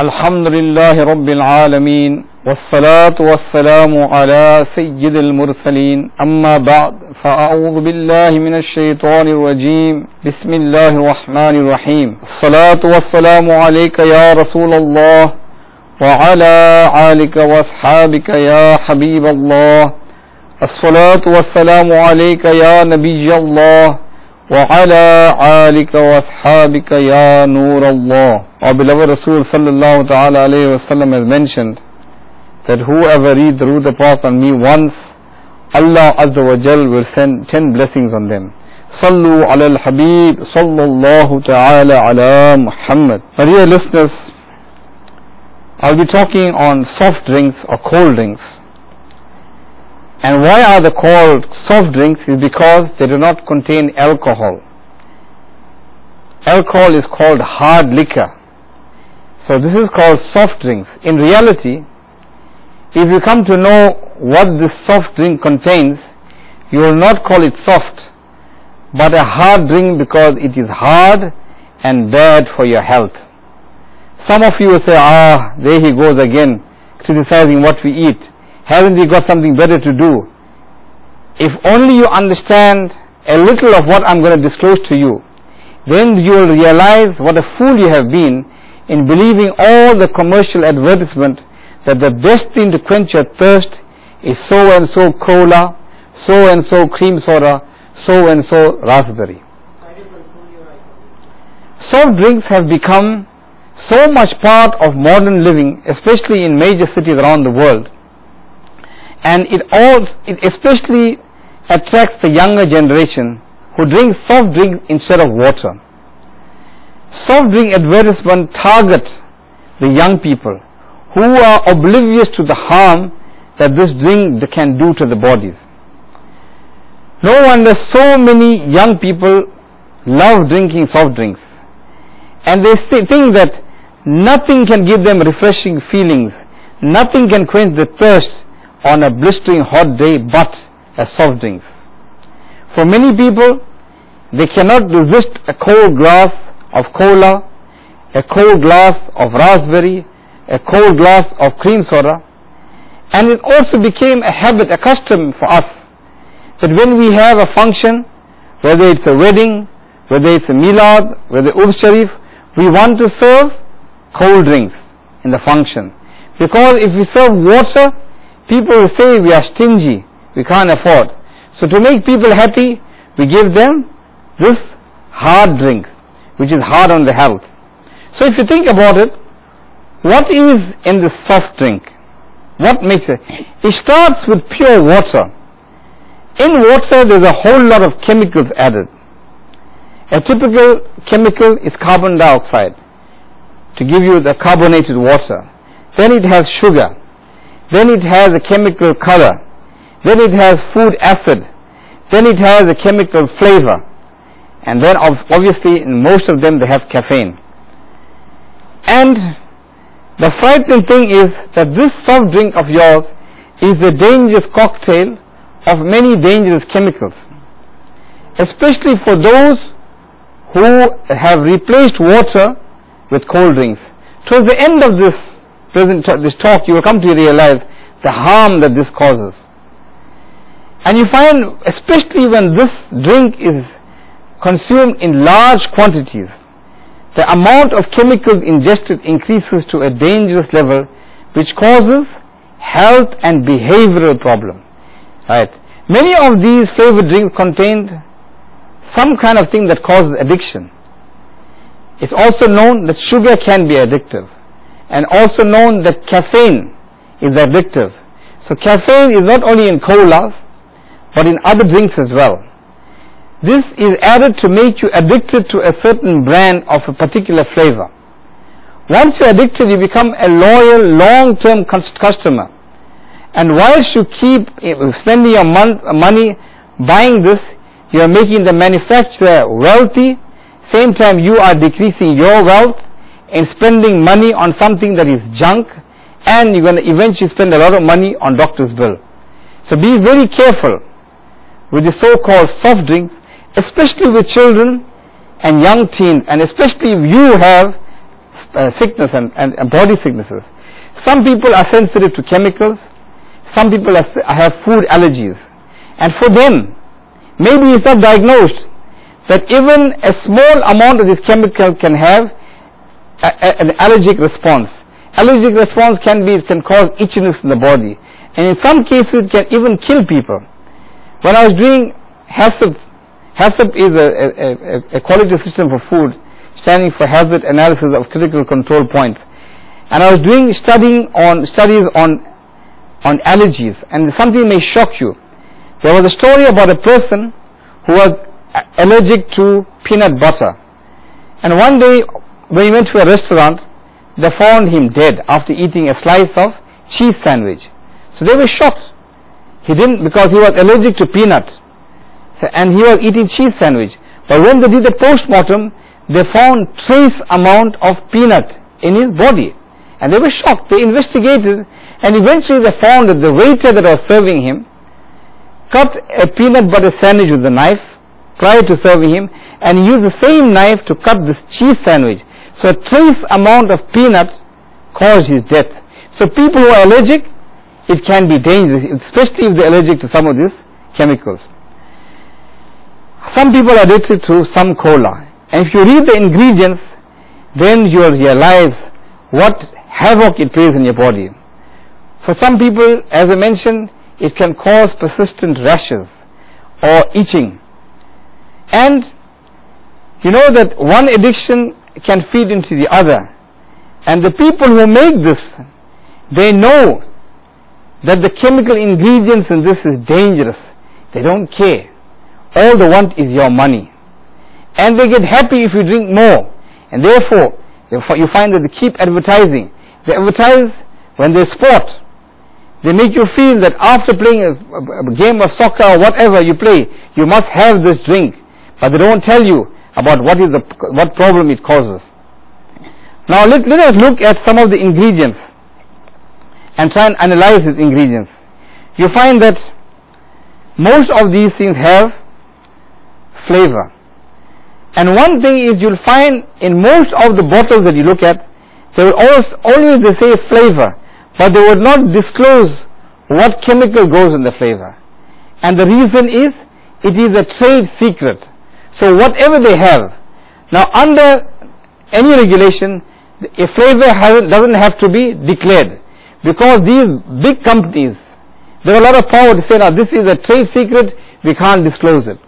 الحمد لله رب العالمين والصلاة والسلام على سيد المرسلين أما بعد فأعوذ بالله من الشيطان الرجيم بسم الله الرحمن الرحيم الصلاة والسلام عليك يا رسول الله وعلى آلك وأصحابك يا حبيب الله الصلاة والسلام عليك يا نبي الله وعلى آلك وأصحابك يا نور الله. Our beloved Rasul sallallahu ta'ala alayhi wa sallam has mentioned that whoever reads Durood Pak on me once, Allah Azza wa Jal will send 10 blessings on them. Sallu ala al-Habib sallallahu ta'ala ala Muhammad. My dear listeners, I'll be talking on soft drinks or cold drinks. And why are they called soft drinks? Is because they do not contain alcohol. Alcohol is called hard liquor. So this is called soft drinks. In reality, if you come to know what this soft drink contains, you will not call it soft, but a hard drink, because it is hard and bad for your health. Some of you will say, there he goes again, criticizing what we eat. Haven't we got something better to do? If only you understand a little of what I'm going to disclose to you, then you will realize what a fool you have been in believing all the commercial advertisement that the best thing to quench your thirst is so and so cola, so and so cream soda, so and so raspberry. Soft drinks have become so much part of modern living, especially in major cities around the world. And it especially attracts the younger generation who drink soft drink instead of water. Soft drink advertisement target the young people who are oblivious to the harm that this drink can do to the bodies. No wonder so many young people love drinking soft drinks, and they think that nothing can give them refreshing feelings, nothing can quench the thirst on a blistering hot day but a soft drinks. For many people, they cannot resist a cold glass of cola, a cold glass of raspberry, a cold glass of cream soda, and it also became a habit, a custom for us, that when we have a function, whether it's a wedding, whether it's a milad, whether Urus Sharif, we want to serve cold drinks in the function. Because if we serve water, people will say we are stingy, we can't afford. So to make people happy, we give them this hard drink, which is hard on the health. So if you think about it, what is in this soft drink? What makes it? It starts with pure water. In water there's a whole lot of chemicals added. A typical chemical is carbon dioxide, to give you the carbonated water. Then it has sugar. Then it has a chemical color. Then it has food acid. Then it has a chemical flavor. And then obviously in most of them they have caffeine. And the frightening thing is that this soft drink of yours is a dangerous cocktail of many dangerous chemicals, especially for those who have replaced water with cold drinks. Towards the end of this talk, you will come to realize the harm that this causes. And you find, especially when this drink is consumed in large quantities, the amount of chemicals ingested increases to a dangerous level, which causes health and behavioral problems. Right? Many of these flavored drinks contain some kind of thing that causes addiction. It's also known that sugar can be addictive, and also known that caffeine is addictive. So caffeine is not only in colas, but in other drinks as well. This is added to make you addicted to a certain brand of a particular flavor. Once you're addicted, you become a loyal, long-term customer. And whilst you keep spending your money buying this, you are making the manufacturer wealthy. Same time you are decreasing your wealth in spending money on something that is junk, and you're going to eventually spend a lot of money on doctor's bill. So be very careful with the so-called soft drink, especially with children and young teens, and especially if you have sickness and body sicknesses. Some people are sensitive to chemicals. Some people have food allergies. And for them, maybe it's not diagnosed that even a small amount of this chemical can have an allergic response. Allergic response can cause itchiness in the body, and in some cases it can even kill people. When I was doing HACCP, HACCP is a quality system for food, standing for Hazard Analysis of Critical Control Points, and I was doing studies on allergies, and something may shock you. There was a story about a person who was allergic to peanut butter, and one day when he went to a restaurant, they found him dead after eating a slice of cheese sandwich. So they were shocked. Because he was allergic to peanut, and he was eating cheese sandwich. But when they did the post-mortem, they found trace amount of peanut in his body, and they were shocked. They investigated, and eventually they found that the waiter that was serving him cut a peanut butter sandwich with a knife prior to serving him, and he used the same knife to cut this cheese sandwich. So a trace amount of peanut caused his death. So people who are allergic, it can be dangerous, especially if they are allergic to some of these chemicals. Some people are addicted to some cola, and if you read the ingredients, then you will realize what havoc it plays in your body. For some people, as I mentioned, it can cause persistent rashes or itching. And you know that one addiction can feed into the other, and the people who make this, they know that the chemical ingredients in this is dangerous. They don't care. All they want is your money, and they get happy if you drink more, and therefore you find that they keep advertising. They advertise when they sport. They make you feel that after playing a game of soccer or whatever you play, you must have this drink, but they don't tell you about what problem it causes. Now let us look at some of the ingredients and try and analyze these ingredients. You find that most of these things have flavor, and one thing is, you'll find in most of the bottles that you look at, they will always they say flavor, but they would not disclose what chemical goes in the flavor, and the reason is it is a trade secret. So whatever they have, now under any regulation, a flavor doesn't have to be declared, because these big companies, they have a lot of power to say, now this is a trade secret, we can't disclose it.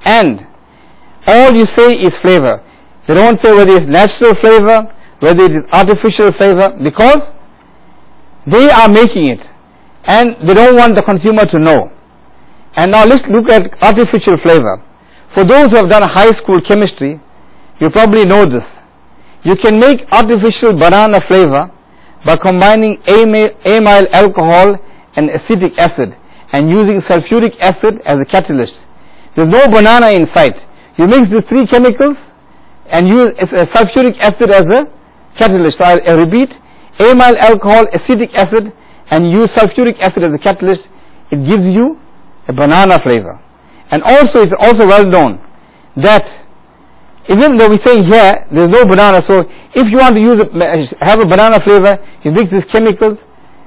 And all you say is flavor. They don't say whether it's natural flavor, whether it is artificial flavor, because they are making it, and they don't want the consumer to know. And now let's look at artificial flavor. For those who have done high school chemistry, you probably know this. You can make artificial banana flavor by combining amyl alcohol and acetic acid and using sulfuric acid as a catalyst. There's no banana in sight. You mix the three chemicals and use sulfuric acid as a catalyst. So I repeat, amyl alcohol, acetic acid, and use sulfuric acid as a catalyst. It gives you a banana flavor. And also, it's also well known that even though we're saying here there's no banana, so if you want to have a banana flavor, you mix these chemicals,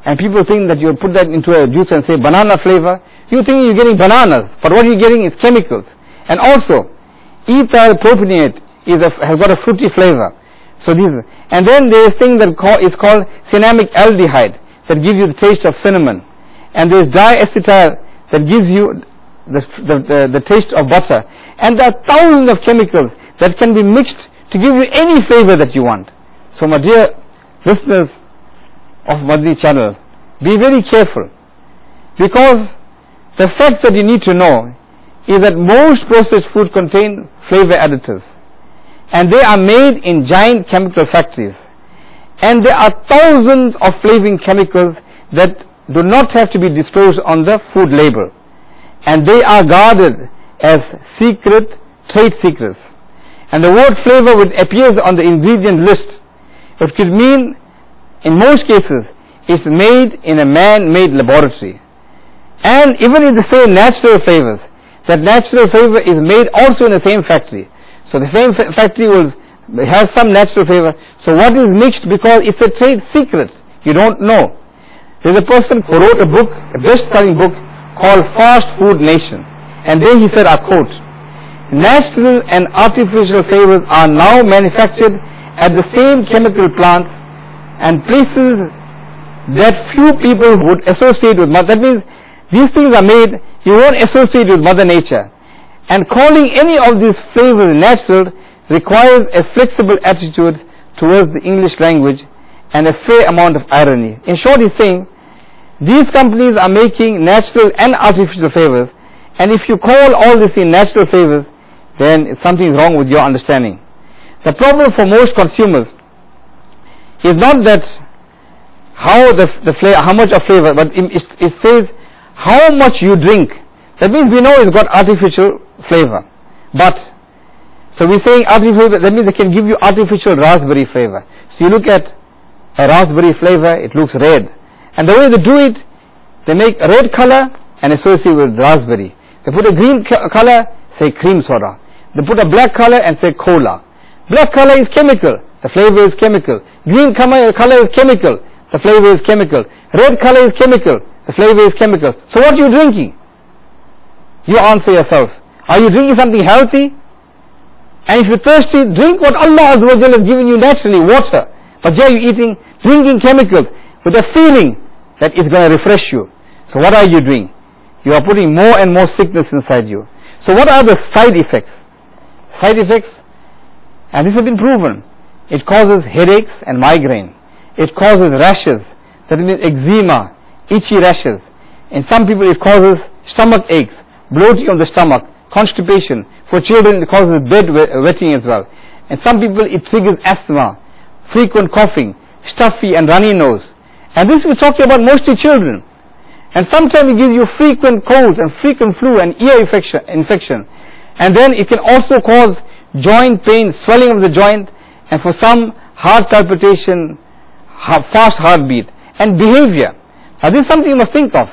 and people think that you put that into a juice and say banana flavor, you think you're getting bananas, but what you're getting is chemicals. And also, ethyl propionate has got a fruity flavor. So and then there is a thing that is called cinnamic aldehyde that gives you the taste of cinnamon, and there is diacetyl that gives you the taste of butter, and there are thousands of chemicals that can be mixed to give you any flavor that you want. So my dear listeners of Madani channel, be very careful, because the fact that you need to know is that most processed food contain flavor additives, and they are made in giant chemical factories, and there are thousands of flavoring chemicals that do not have to be disclosed on the food label, and they are guarded as secret trade secrets. And the word flavor would appear on the ingredient list. It could mean, in most cases, it's made in a man-made laboratory. And even if they say natural flavors, that natural flavor is made also in the same factory. So the same factory will have some natural flavor. So what is mixed? Because it's a trade secret. You don't know. There's a person who wrote a book, a best-selling book called Fast Food Nation. And there he said, I quote, natural and artificial flavors are now manufactured at the same chemical plants and places that few people would associate with Mother. That means these things are made, you won't associate with Mother Nature. And calling any of these flavors natural requires a flexible attitude towards the English language and a fair amount of irony. In short, he's saying, these companies are making natural and artificial flavors, and if you call all this in natural flavors, then something is wrong with your understanding. The problem for most consumers is not that how much of flavor, but it says how much you drink. That means we know it's got artificial flavor. But, so we're saying artificial flavor, that means they can give you artificial raspberry flavor. So you look at a raspberry flavor, it looks red. And the way they do it, they make a red color and associate with raspberry. They put a green color, say cream soda. They put a black color and say cola. Black color is chemical, the flavor is chemical. Green color is chemical, the flavor is chemical. Red color is chemical, the flavor is chemical. So what are you drinking? You answer yourself. Are you drinking something healthy? And if you're thirsty, drink what Allah Azza wa Jalla has given you naturally, water. But here you're drinking chemicals with a feeling that it's going to refresh you. So what are you doing? You are putting more and more sickness inside you. So what are the side effects? Side effects, and this has been proven, it causes headaches and migraine. It causes rashes, that means eczema, itchy rashes. In some people it causes stomach aches, bloating of the stomach, constipation. For children it causes bed wetting as well. And some people it triggers asthma, frequent coughing, stuffy and runny nose. And this we're talking about mostly children. And sometimes it gives you frequent colds and frequent flu and ear infection. And then it can also cause joint pain, swelling of the joint, and for some heart palpitation, fast heartbeat, and behavior. Now this is something you must think of.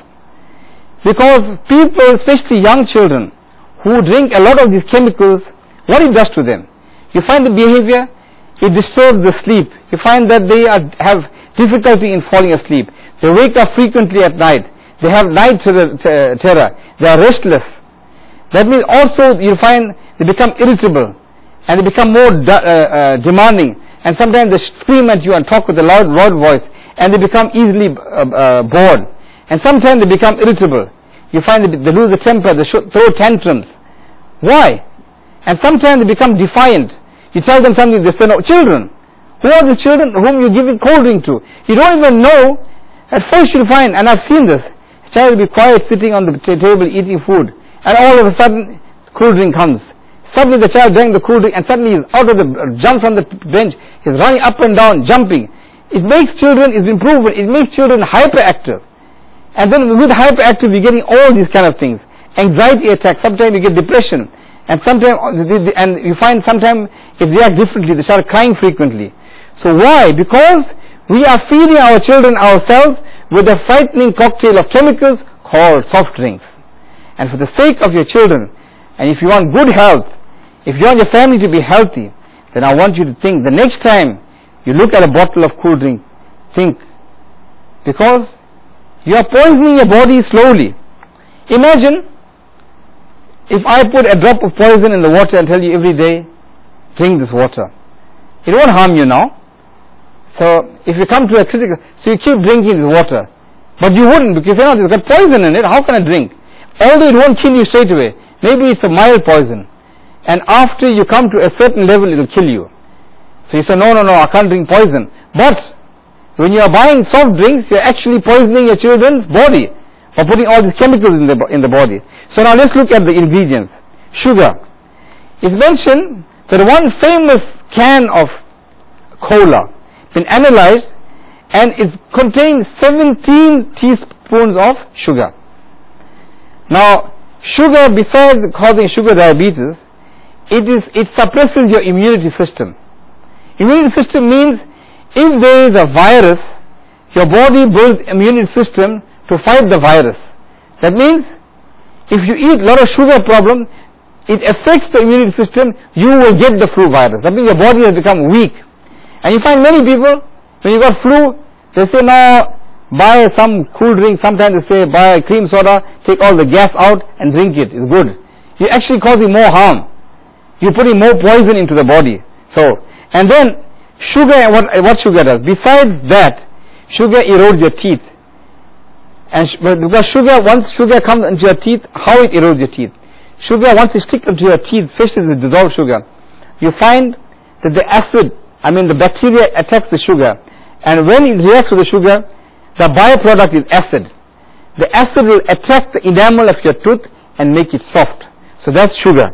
Because people, especially young children, who drink a lot of these chemicals, what it does to them? You find the behavior, it disturbs the sleep. You find that they have difficulty in falling asleep. They wake up frequently at night. They have night terror. They are restless. That means also you find they become irritable and they become more demanding, and sometimes they scream at you and talk with a loud voice, and they become easily bored, and sometimes they become irritable. You find that they lose the temper, they throw tantrums. Why? And sometimes they become defiant. You tell them something, they say no. Children. Who are the children whom you're giving cold drink to? You don't even know. At first you'll find, and I've seen this, a child will be quiet sitting on the table eating food, and all of a sudden cool drink comes. Suddenly the child drank the cool drink and suddenly he's out of jumps on the bench, he's running up and down, jumping. It makes children, it's been proven, it makes children hyperactive. And then with hyperactive you're getting all these kind of things. Anxiety attacks, sometimes you get depression, and sometimes, and you find sometimes it reacts differently, they start crying frequently. So why? Because we are feeding our children ourselves with a frightening cocktail of chemicals called soft drinks. And for the sake of your children, and if you want good health, if you want your family to be healthy, then I want you to think the next time you look at a bottle of cool drink, think, because you are poisoning your body slowly. Imagine if I put a drop of poison in the water and tell you every day, drink this water. It won't harm you now. So if you come to a critical, so you keep drinking this water, but you wouldn't, because you know there's got poison in it, how can I drink? Although it won't kill you straight away, maybe it's a mild poison, and after you come to a certain level it will kill you. So you say, no, I can't drink poison. But when you are buying soft drinks, you are actually poisoning your children's body by putting all these chemicals in the body. So now let's look at the ingredients. Sugar. It's mentioned that one famous can of cola been analyzed, and it contains 17 teaspoons of sugar. Now, sugar, besides causing sugar diabetes, it suppresses your immunity system. Immunity system means if there is a virus, your body builds immunity system to fight the virus. That means if you eat a lot of sugar problem, it affects the immunity system, you will get the flu virus. That means your body has become weak. And you find many people, when you got flu, they say, now buy some cool drink. Sometimes they say, buy a cream soda, take all the gas out and drink it. It's good. You're actually causing more harm. You're putting more poison into the body. So, and then sugar, and what sugar does? Besides that, sugar erodes your teeth. And because sugar, once sugar comes into your teeth, how it erodes your teeth? Sugar, once it sticks into your teeth, especially the dissolved sugar, you find that the acid, the bacteria attacks the sugar. And when it reacts with the sugar, the byproduct is acid. The acid will attack the enamel of your tooth and make it soft. So that's sugar.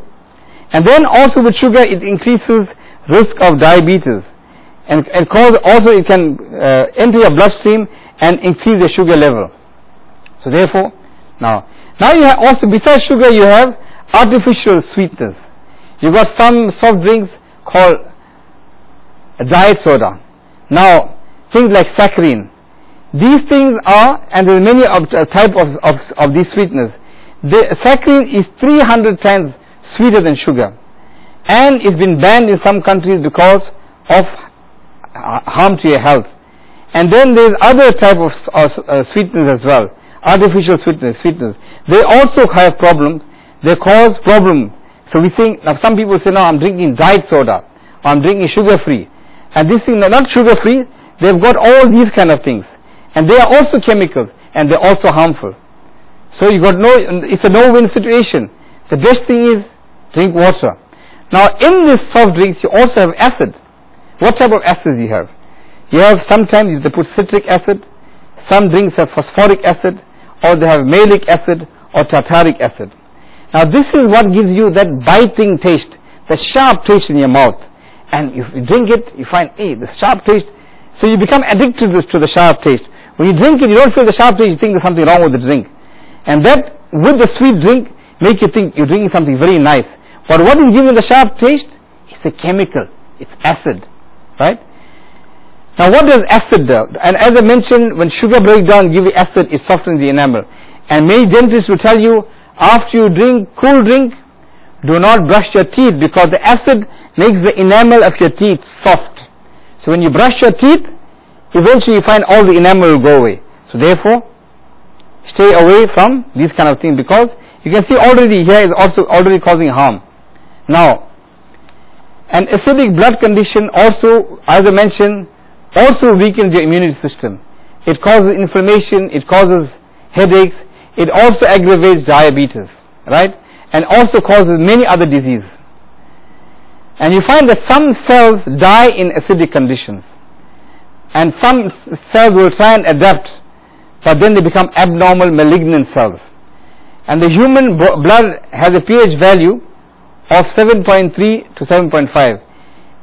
And then also with sugar, it increases risk of diabetes. And also it can enter your bloodstream and increase the sugar level. So therefore, now you have also, besides sugar, you have artificial sweeteners. You got some soft drinks called diet soda. Now, things like saccharin. These things are, and there are many types of these sweeteners. The saccharin is 300 times sweeter than sugar. And it's been banned in some countries because of harm to your health. And then there's other type of sweeteners as well. Artificial sweeteners. They also have problems. They cause problems. So we think, now some people say, no, I'm drinking diet soda, or I'm drinking sugar free. And this thing, not sugar free, they've got all these kind of things. And they are also chemicals, and they're also harmful. So you got it's a no-win situation. The best thing is drink water. Now in this soft drinks, you also have acid. What type of acids you have? You have, sometimes they put citric acid, some drinks have phosphoric acid, or they have malic acid or tartaric acid. Now this is what gives you that biting taste, the sharp taste in your mouth. And if you drink it, you find, the sharp taste. So you become addicted to the sharp taste. When you drink it, you don't feel the sharp taste, you think there's something wrong with the drink. And that, with the sweet drink, make you think you're drinking something very nice. But what is giving the sharp taste? It's a chemical. It's acid. Right? Now what does acid do? And as I mentioned, when sugar breaks down, give you acid, it softens the enamel. And many dentists will tell you, after you drink cool drink, do not brush your teeth, because the acid makes the enamel of your teeth soft. So when you brush your teeth, eventually you find all the enamel will go away. So therefore, stay away from these kind of things, because you can see already here is also already causing harm. Now, an acidic blood condition also, as I mentioned, also weakens your immunity system. It causes inflammation, it causes headaches, it also aggravates diabetes, right? And also causes many other diseases. And you find that some cells die in acidic conditions, and some cells will try and adapt, but then they become abnormal malignant cells. And the human blood has a pH value of 7.3 to 7.5,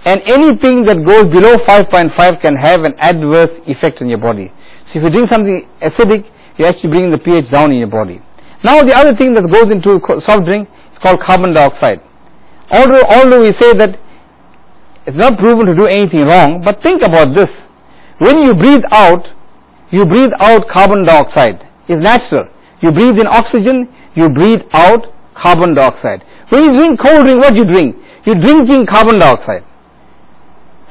and anything that goes below 5.5 can have an adverse effect on your body. So if you drink something acidic, you're actually bringing the pH down in your body. Now the other thing that goes into soft drink is called carbon dioxide. Although we say that it's not proven to do anything wrong, but think about this. When you breathe out carbon dioxide. It's natural. You breathe in oxygen, you breathe out carbon dioxide. When you drink cold drink, what do you drink? You're drinking carbon dioxide.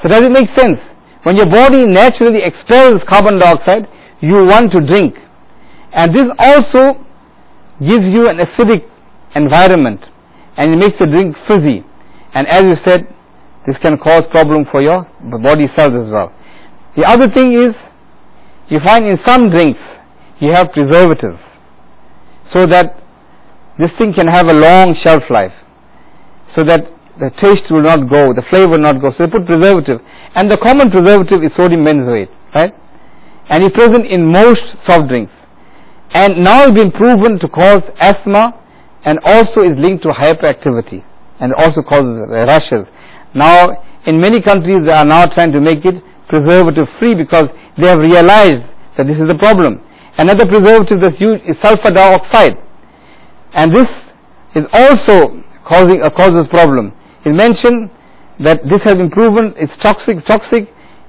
So does it make sense? When your body naturally expels carbon dioxide, you want to drink. And this also gives you an acidic environment, and it makes the drink fizzy. And as you said, this can cause problem for your body cells as well. The other thing is, you find in some drinks, you have preservatives, so that this thing can have a long shelf life, so that the taste will not go, the flavor will not go. So they put preservative, and the common preservative is sodium benzoate, right? And it's present in most soft drinks. And now it's been proven to cause asthma, and also is linked to hyperactivity, and also causes rashes. Now, in many countries, they are now trying to make it preservative free, because they have realized that this is the problem. Another preservative that's used is sulfur dioxide, and this is also causes problem. It mentioned that this has been proven it's toxic.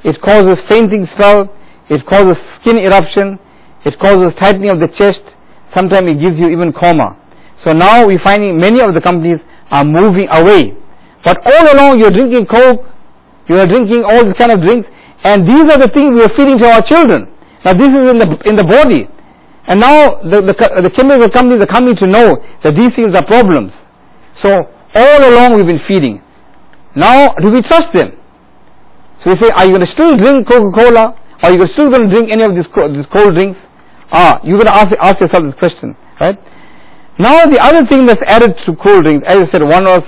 It causes fainting spell, it causes skin eruption, it causes tightening of the chest, sometimes it gives you even coma. So now we're finding many of the companies are moving away. But all along you're drinking Coke, you are drinking all these kind of drinks, and these are the things we are feeding to our children. Now this is in the body. And now the chemical companies are coming to know that these things are problems. So all along we've been feeding. Now do we trust them? So we say, are you going to still drink Coca-Cola? Are you still going to drink any of these cold drinks? You're going to ask yourself this question, right? Now the other thing that's added to cold drinks, as I said, one was,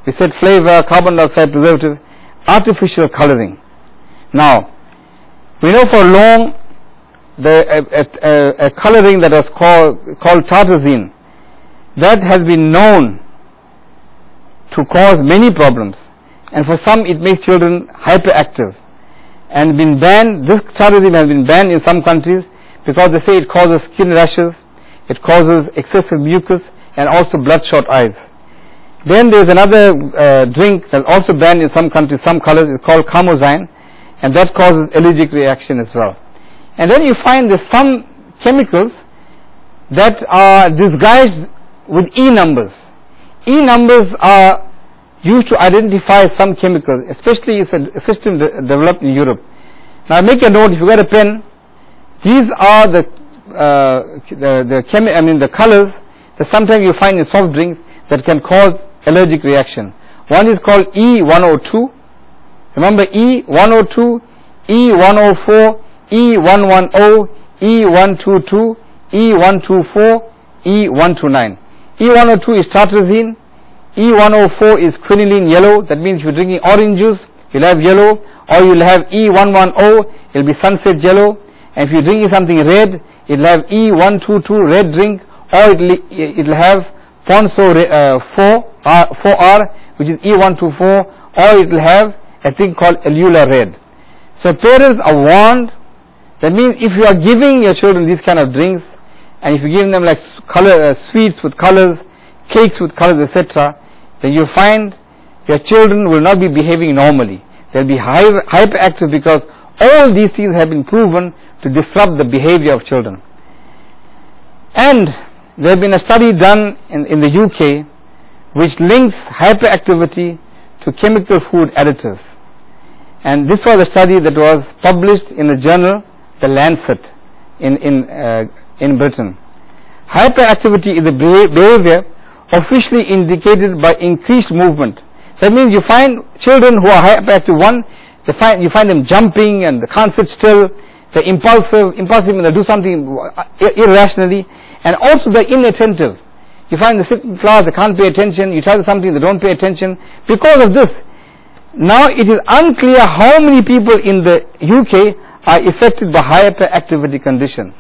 we said flavor, carbon dioxide, preservative, artificial coloring. Now, we know for long a coloring that was called tartrazine, that has been known to cause many problems, and for some it makes children hyperactive, and been banned. This tartrazine has been banned in some countries because they say it causes skin rashes, it causes excessive mucus, and also bloodshot eyes. Then there is another drink that's also banned in some countries, some colors, it's called carmozine, and that causes allergic reaction as well. And then you find there's some chemicals that are disguised with E numbers. E numbers are used to identify some chemicals, especially it's a system developed in Europe. Now make a note, if you got a pen, these are the colors that sometimes you find in soft drinks that can cause allergic reaction. One is called E102. Remember E102, E104, E110, E122, E124, E129. E102 is tartrazine, E104 is quinoline yellow, that means if you're drinking orange juice, you'll have yellow, or you'll have E110, it'll be sunset yellow, and if you're drinking something red, it'll have E122 red drink, or it'll have Ponzo 4R, which is E124, or it'll have a thing called Alula red. So parents are warned. That means if you are giving your children these kind of drinks, and if you give them like sweets with colors, cakes with colors, etc., then you find your children will not be behaving normally. They'll be hyperactive because all these things have been proven to disrupt the behavior of children. And there has been a study done in the UK which links hyperactivity to chemical food additives. And this was a study that was published in the journal The Lancet in Britain. Hyperactivity is a behavior officially indicated by increased movement. That means you find children who are hyperactive, you find them jumping and they can't sit still, they're impulsive when they do something irrationally, and also they're inattentive. You find they sit in class, they can't pay attention, you tell them something, they don't pay attention. Because of this, now it is unclear how many people in the UK are affected by hyperactivity condition.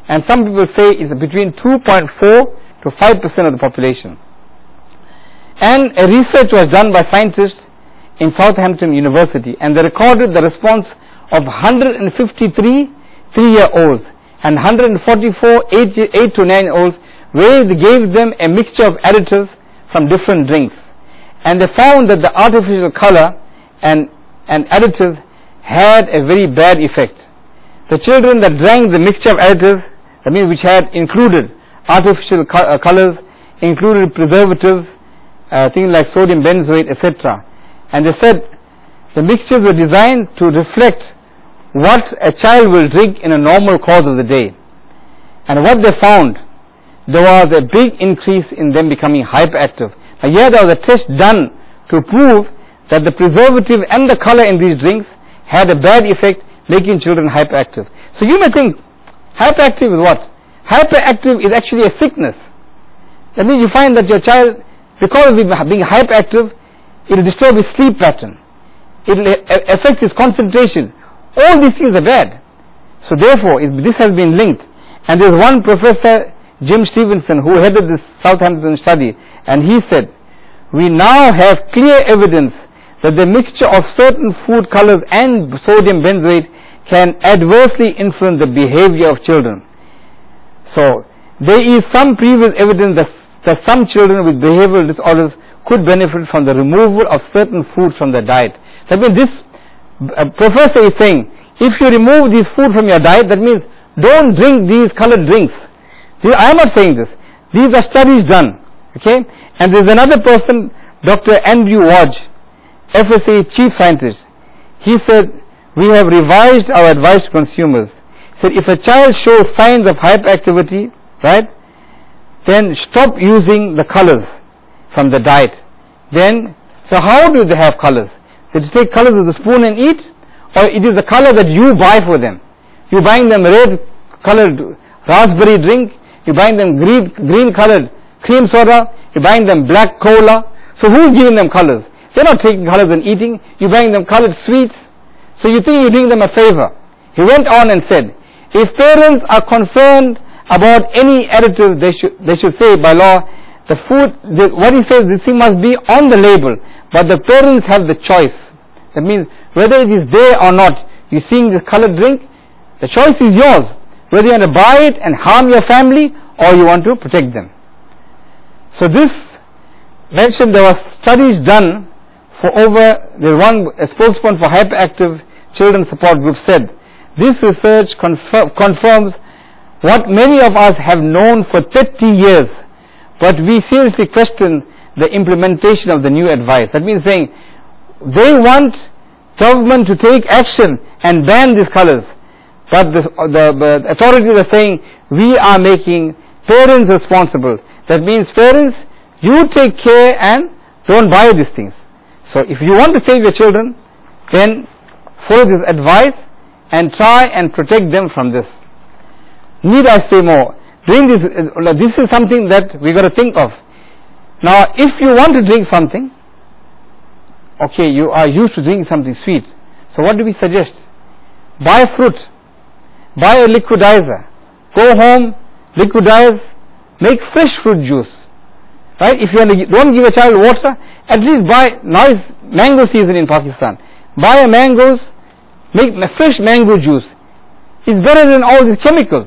And some people say it's between 2.4 to 5% of the population. And a research was done by scientists in Southampton University, and they recorded the response of 153 3-year-olds and 144 8 to 9-year-olds, where they gave them a mixture of additives from different drinks. And they found that the artificial color and additives had a very bad effect. The children that drank the mixture of additives, that means which had included artificial colors, included preservatives, things like sodium benzoate, etc. And they said the mixtures were designed to reflect what a child will drink in a normal course of the day. And what they found, there was a big increase in them becoming hyperactive. Now here there was a test done to prove that the preservative and the color in these drinks had a bad effect, making children hyperactive. So you may think, hyperactive is what? Hyperactive is actually a sickness. That means you find that your child, because of being hyperactive, it will disturb his sleep pattern, it will affect his concentration. All these things are bad. So therefore this has been linked. And there is one professor, Jim Stevenson, who headed this Southampton study, and he said, we now have clear evidence that the mixture of certain food colors and sodium benzoate can adversely influence the behavior of children. So there is some previous evidence that some children with behavioral disorders could benefit from the removal of certain foods from their diet. That means this professor is saying, if you remove these food from your diet, that means don't drink these colored drinks. I am not saying this. These are studies done. Okay? And there's another person, Dr. Andrew Wadge, FSA Chief Scientist. He said, we have revised our advice to consumers. He said, if a child shows signs of hyperactivity, right, then stop using the colors from the diet. Then, so how do they have colors? Did you take colors with a spoon and eat? Or it is the color that you buy for them? You're buying them red colored raspberry drink, you're buying them green colored cream soda, you're buying them black cola. So who's giving them colors? They're not taking colors and eating, you're buying them colored sweets. So you think you're doing them a favor. He went on and said, if parents are concerned about any additive, they should say by law, the food, what he says, this thing must be on the label, but the parents have the choice. That means whether it is there or not, you're seeing this colored drink, the choice is yours. Whether you want to buy it and harm your family or you want to protect them. So this mentioned there were studies done for a spokesman for Hyperactive Children Support Group said, this research confirms what many of us have known for 30 years, but we seriously question the implementation of the new advice. That means saying, they want government to take action and ban these colors, but the authorities are saying, we are making parents responsible. That means parents, you take care and don't buy these things. So if you want to save your children, then follow this advice and try and protect them from this. Need I say more? Doing this is something that we got to think of. Now, if you want to drink something, okay, you are used to drinking something sweet. So what do we suggest? Buy fruit, buy a liquidizer, go home, liquidize, make fresh fruit juice. Right? If you don't give a child water, at least buy, now is mango season in Pakistan. Buy a mangoes, make a fresh mango juice. It's better than all these chemicals,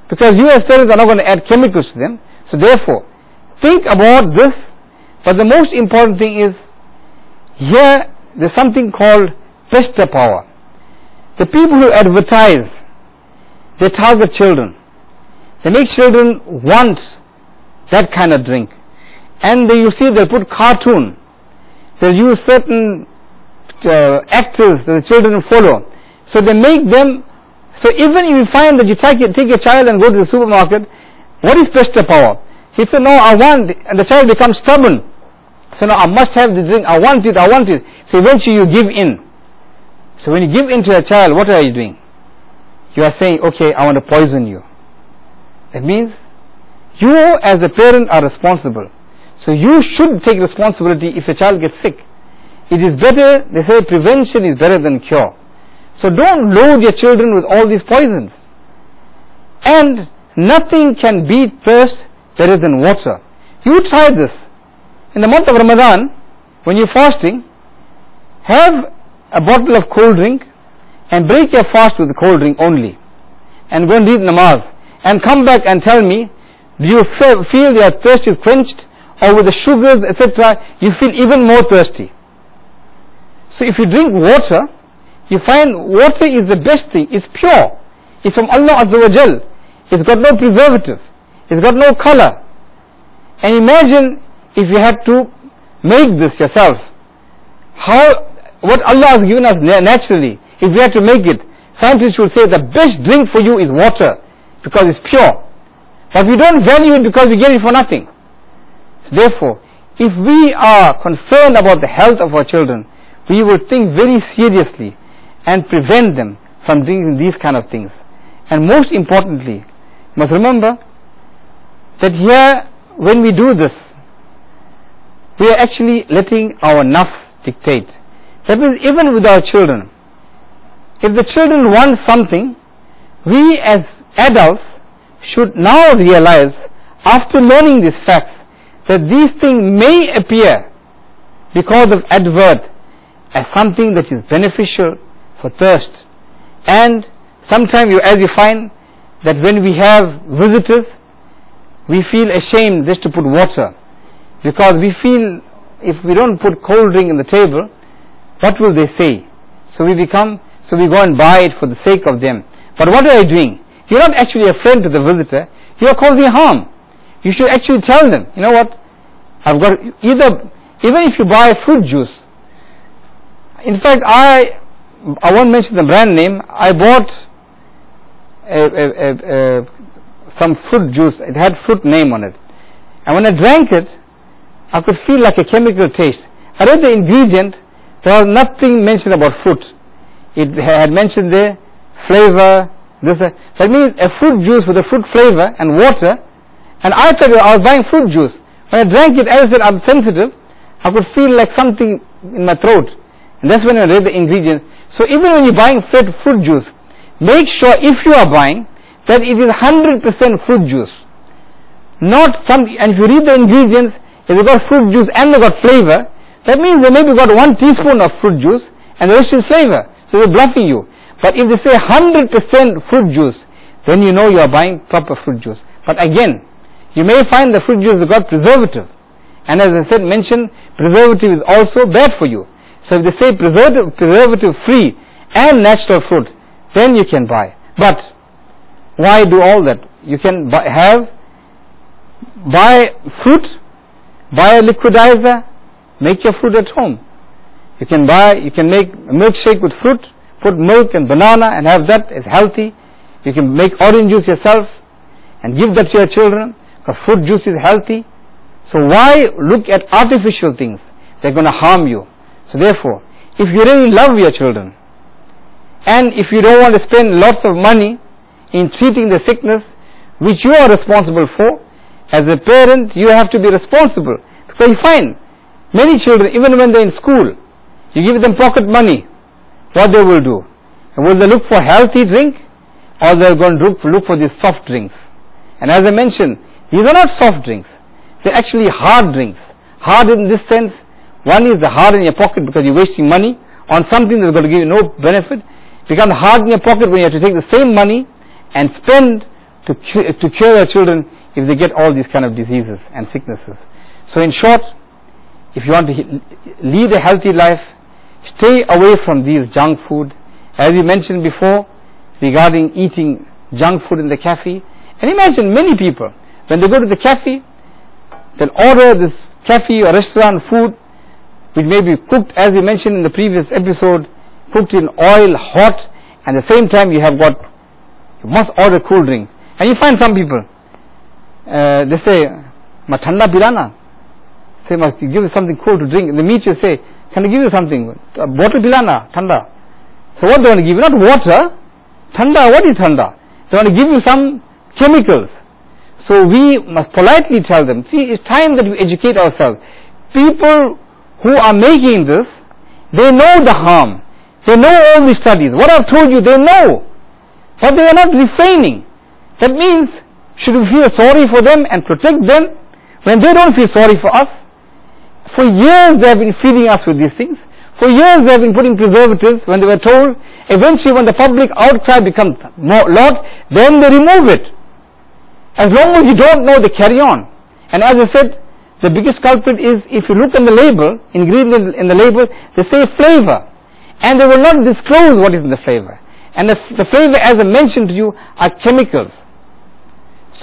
because you as parents are not going to add chemicals to them. So therefore, think about this. But the most important thing is, here there's something called pester power. The people who advertise, they target children. They make children want that kind of drink. And you see they'll put cartoon. They'll use certain actors that the children follow. So they make them, so even if you find that you take your child and go to the supermarket, what is pester power? He said, no, I want it. And the child becomes stubborn. So no, I must have the drink, I want it. So eventually you give in. So when you give in to a child, what are you doing? You are saying, okay, I want to poison you. It means you as a parent are responsible. So you should take responsibility if a child gets sick. It is better, they say prevention is better than cure. So don't load your children with all these poisons. And nothing can beat thirst better than water. You try this. In the month of Ramadan, when you're fasting, have a bottle of cold drink and break your fast with the cold drink only. And go and read namaz. And come back and tell me, do you feel your thirst is quenched? Or with the sugars, etc., you feel even more thirsty. So if you drink water, you find water is the best thing. It's pure. It's from Allah Azza wa Jal. It's got no preservative. It's got no color. And imagine if you had to make this yourself. What Allah has given us naturally, if we had to make it, scientists would say the best drink for you is water, because it's pure. But we don't value it because we get it for nothing. So therefore, if we are concerned about the health of our children, we will think very seriously and prevent them from doing these kind of things. And most importantly, you must remember that here, when we do this, we are actually letting our nafs dictate. That means even with our children, if the children want something, we as adults should now realize, after learning these facts, that these things may appear because of advert as something that is beneficial for thirst. And sometimes as you find that when we have visitors, we feel ashamed just to put water, because we feel if we don't put cold drink on the table, what will they say? So we go and buy it for the sake of them. But what are you doing? You're not actually a friend to the visitor, you are causing harm. You should actually tell them, you know what, I've got either, even if you buy fruit juice. In fact, I won't mention the brand name. I bought some fruit juice. It had fruit name on it, and when I drank it, I could feel like a chemical taste. I read the ingredient. There was nothing mentioned about fruit. It had mentioned there flavor. That means a fruit juice with a fruit flavor and water. And I thought I was buying fruit juice. When I drank it, as I said, I'm sensitive. I could feel like something in my throat. And that's when I read the ingredients. So even when you're buying fruit juice, make sure if you are buying that it is 100% fruit juice. Not some, and if you read the ingredients, if they got fruit juice and they got flavor, that means they maybe got 1 teaspoon of fruit juice and the rest is flavor. So they're bluffing you. But if they say 100% fruit juice, then you know you are buying proper fruit juice. But again, you may find the fruit juice has got preservative. And as I said, mentioned, preservative is also bad for you. So if they say preservative free and natural fruit, then you can buy. But why do all that? You can buy fruit, buy a liquidizer, make your fruit at home. You can make a milkshake with fruit, put milk and banana and have that. It's healthy. You can make orange juice yourself and give that to your children, because fruit juice is healthy. So why look at artificial things? They're going to harm you. So therefore, if you really love your children, and if you don't want to spend lots of money in treating the sickness which you are responsible for, as a parent you have to be responsible. Because you find many children, even when they're in school, you give them pocket money, what they will do? Will they look for healthy drink, or they're going to look for these soft drinks? And as I mentioned, these are not soft drinks. They're actually hard drinks. Hard in this sense, one is the hard in your pocket because you're wasting money on something that's going to give you no benefit. It becomes hard in your pocket when you have to take the same money and spend to cure your children if they get all these kind of diseases and sicknesses. So in short, if you want to lead a healthy life, stay away from these junk food. As we mentioned before regarding eating junk food in the cafe. And imagine many people, when they go to the cafe, they'll order this cafe or restaurant food which may be cooked, as we mentioned in the previous episode, cooked in oil, hot, and at the same time you must order cool drink. And you find some people, they say, "Ma thanda pilana." Say, "Must you give me something cool to drink?" In the meet you say, "Can I give you something? A bottle pilana, thanda." So what they want to give you? Not water. Thanda, what is thanda? They want to give you some chemicals. So we must politely tell them, see, it's time that we educate ourselves. People who are making this, they know the harm. They know all the studies. What I've told you, they know. But they are not refraining. That means, should we feel sorry for them and protect them when they don't feel sorry for us? For years they have been feeding us with these things. For years they have been putting preservatives when they were told. Eventually when the public outcry becomes lot, then they remove it. As long as you don't know, they carry on. And as I said, the biggest culprit is, if you look on the label, ingredient in the label, they say flavor. And they will not disclose what is in the flavor. And the flavor, as I mentioned to you, are chemicals.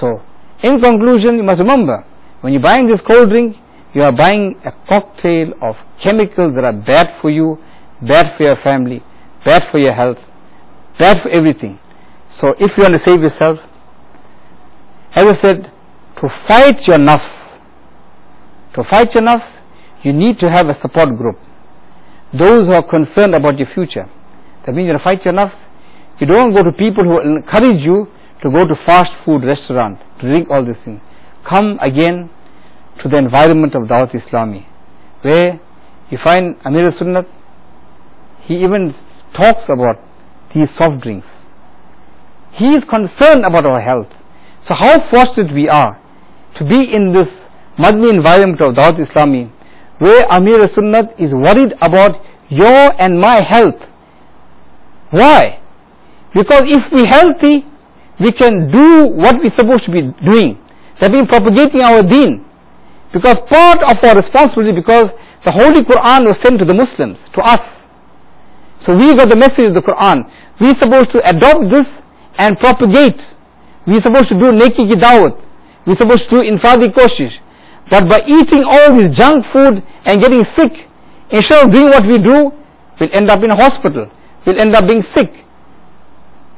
So, in conclusion, you must remember, when you're buying this cold drink, you are buying a cocktail of chemicals that are bad for you, bad for your family, bad for your health, bad for everything. So if you want to save yourself, as I said, to fight your nafs, you need to have a support group. Those who are concerned about your future. That means you want to fight your nafs, you don't go to people who will encourage you to go to fast food restaurant, to drink all these things. Come again to the environment of Dawat Islami, where you find Amir al-Sunnat, he even talks about these soft drinks. He is concerned about our health. So how fortunate we are to be in this Madni environment of Dawat Islami, where Amir al-Sunnat is worried about your and my health. Why? Because if we're healthy, we can do what we're supposed to be doing. That means propagating our deen. Because part of our responsibility, because the Holy Quran was sent to the Muslims, to us. So we got the message of the Quran. We're supposed to adopt this and propagate. We're supposed to do neki ki dawat. We're supposed to do infadi koshish. But by eating all this junk food and getting sick, instead of doing what we do, we'll end up in a hospital. We'll end up being sick.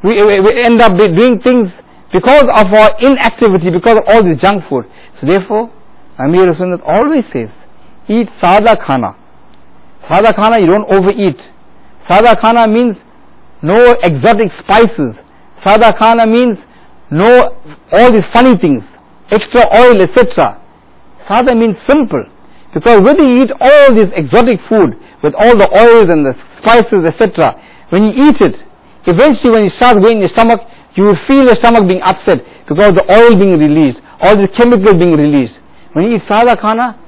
We end up doing things because of our inactivity, because of all this junk food. So therefore, Amir Sunnat always says, eat sada khana. Sada khana, you don't overeat. Sada khana means no exotic spices. Sada khana means no all these funny things, extra oil, etc. Sada means simple. Because when you eat all this exotic food with all the oils and the spices, etc., when you eat it, eventually when it starts going in your stomach, you will feel your stomach being upset because the oil being released, all the chemicals being released. When you eat sada khana,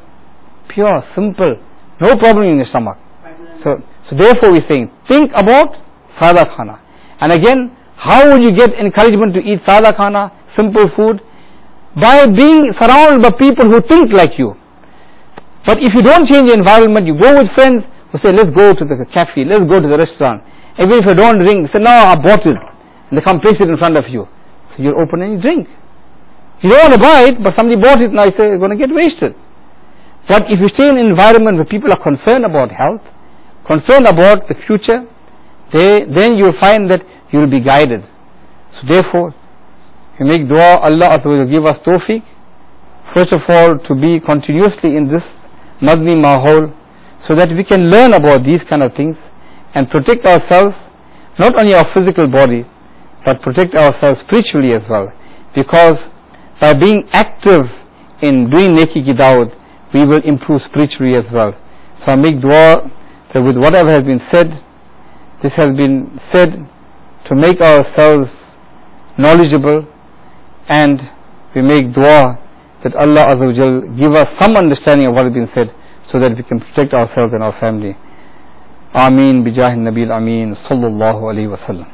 pure, simple, no problem in your stomach. So therefore we're saying, think about sada khana. And again, how would you get encouragement to eat sada khana, simple food? By being surrounded by people who think like you. But if you don't change the environment, you go with friends who say, let's go to the cafe, let's go to the restaurant. Even if you don't drink, say, no, I bought it. And they come place it in front of you. So you'll open and you drink. You don't want to buy it, but somebody bought it, now you say, it's going to get wasted. But if you stay in an environment where people are concerned about health, concerned about the future, then you'll find that you will be guided. So therefore, we make dua, Allah Azza wa Jalla give us tawfiq, first of all, to be continuously in this Madni Mahol, so that we can learn about these kind of things and protect ourselves, not only our physical body, but protect ourselves spiritually as well. Because by being active in doing Neki Ki Dawat, we will improve spiritually as well. So I make dua that with whatever has been said, this has been said to make ourselves knowledgeable, and we make dua that Allah Azza wa Jal give us some understanding of what has been said, so that we can protect ourselves and our family. Ameen bijahi Nabil Ameen sallallahu alayhi wa sallam.